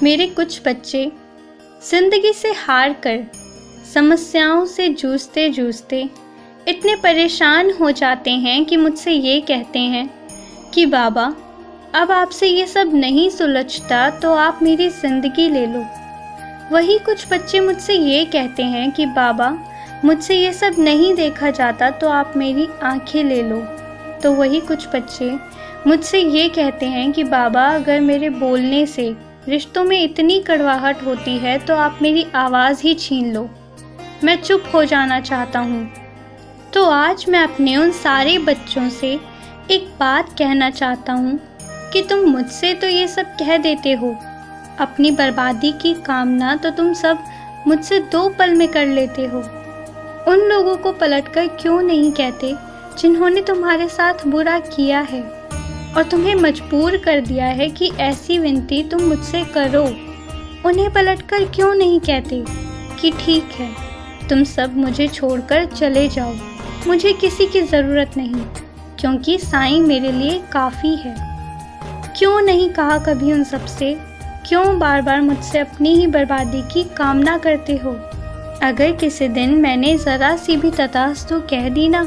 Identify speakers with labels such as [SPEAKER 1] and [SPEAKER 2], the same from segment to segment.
[SPEAKER 1] मेरे कुछ बच्चे जिंदगी से हार कर समस्याओं से जूझते जूझते इतने परेशान हो जाते हैं कि मुझसे ये कहते हैं कि बाबा, अब आपसे ये सब नहीं सुलझता तो आप मेरी ज़िंदगी ले लो। वही कुछ बच्चे मुझसे ये कहते हैं कि बाबा, मुझसे ये सब नहीं देखा जाता तो आप मेरी आंखें ले लो। तो वही कुछ बच्चे मुझसे ये कहते हैं कि बाबा, अगर मेरे बोलने से रिश्तों में इतनी कड़वाहट होती है तो आप मेरी आवाज़ ही छीन लो, मैं चुप हो जाना चाहता हूँ। तो आज मैं अपने उन सारे बच्चों से एक बात कहना चाहता हूँ कि तुम मुझसे तो ये सब कह देते हो, अपनी बर्बादी की कामना तो तुम सब मुझसे 2 पल में कर लेते हो। उन लोगों को पलटकर क्यों नहीं कहते जिन्होंने तुम्हारे साथ बुरा किया है और तुम्हें मजबूर कर दिया है कि ऐसी विनती तुम मुझसे करो। उन्हें पलटकर क्यों नहीं कहते कि ठीक है, तुम सब मुझे छोड़कर चले जाओ, मुझे किसी की ज़रूरत नहीं, क्योंकि साईं मेरे लिए काफ़ी है। क्यों नहीं कहा कभी उन सब से? क्यों बार बार मुझसे अपनी ही बर्बादी की कामना करते हो? अगर किसी दिन मैंने ज़रा सी भी तथास्तु कह दी ना,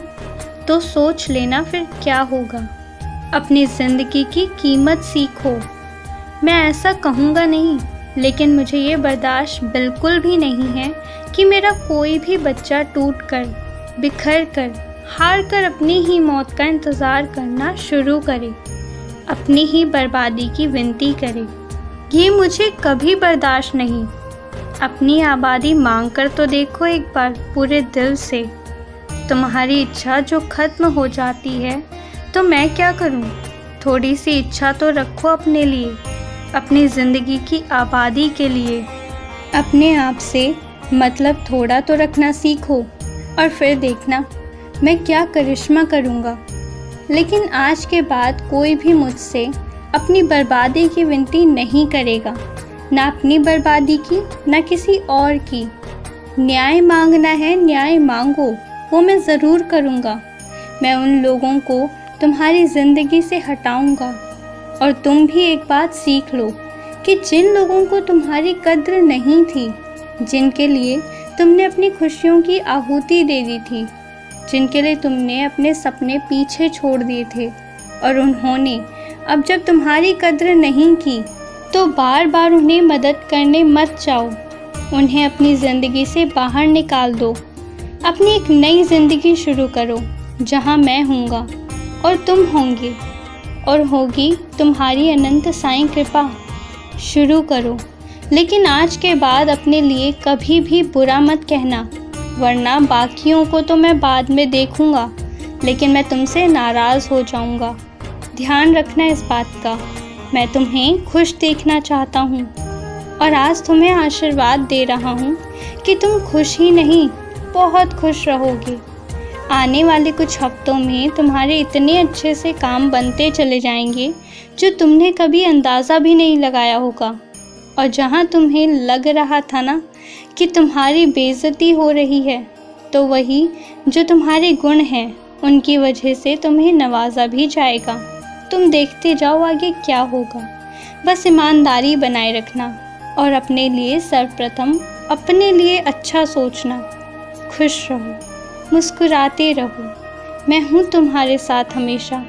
[SPEAKER 1] तो सोच लेना फिर क्या होगा। अपनी ज़िंदगी की कीमत सीखो। मैं ऐसा कहूँगा नहीं, लेकिन मुझे ये बर्दाश्त बिल्कुल भी नहीं है कि मेरा कोई भी बच्चा टूट कर, बिखर कर, हार कर अपनी ही मौत का इंतज़ार करना शुरू करे, अपनी ही बर्बादी की विनती करे। ये मुझे कभी बर्दाश्त नहीं। अपनी आबादी मांग कर तो देखो एक बार पूरे दिल से। तुम्हारी इच्छा जो ख़त्म हो जाती है तो मैं क्या करूं? थोड़ी सी इच्छा तो रखो अपने लिए, अपनी ज़िंदगी की आबादी के लिए। अपने आप से मतलब थोड़ा तो रखना सीखो और फिर देखना मैं क्या करिश्मा करूंगा। लेकिन आज के बाद कोई भी मुझसे अपनी बर्बादी की विनती नहीं करेगा, ना अपनी बर्बादी की, ना किसी और की। न्याय मांगना है, न्याय मांगो, वो मैं ज़रूर करूँगा। मैं उन लोगों को तुम्हारी ज़िंदगी से हटाऊँगा। और तुम भी एक बात सीख लो कि जिन लोगों को तुम्हारी कद्र नहीं थी, जिनके लिए तुमने अपनी खुशियों की आहुति दे दी थी, जिनके लिए तुमने अपने सपने पीछे छोड़ दिए थे, और उन्होंने अब जब तुम्हारी कद्र नहीं की तो बार बार उन्हें मदद करने मत जाओ। उन्हें अपनी ज़िंदगी से बाहर निकाल दो। अपनी एक नई ज़िंदगी शुरू करो जहाँ मैं हूँगा और तुम होंगे और होगी तुम्हारी अनंत साईं कृपा। शुरू करो, लेकिन आज के बाद अपने लिए कभी भी बुरा मत कहना, वरना बाकियों को तो मैं बाद में देखूँगा, लेकिन मैं तुमसे नाराज़ हो जाऊँगा। ध्यान रखना इस बात का। मैं तुम्हें खुश देखना चाहता हूँ और आज तुम्हें आशीर्वाद दे रहा हूँ कि तुम खुश ही नहीं, बहुत खुश रहोगे। आने वाले कुछ हफ्तों में तुम्हारे इतने अच्छे से काम बनते चले जाएंगे जो तुमने कभी अंदाज़ा भी नहीं लगाया होगा। और जहाँ तुम्हें लग रहा था ना कि तुम्हारी बेइज्जती हो रही है, तो वही जो तुम्हारे गुण हैं उनकी वजह से तुम्हें नवाजा भी जाएगा। तुम देखते जाओ आगे क्या होगा। बस ईमानदारी बनाए रखना और अपने लिए सर्वप्रथम अपने लिए अच्छा सोचना। खुश रहो, मुस्कुराते रहो। मैं हूँ तुम्हारे साथ हमेशा।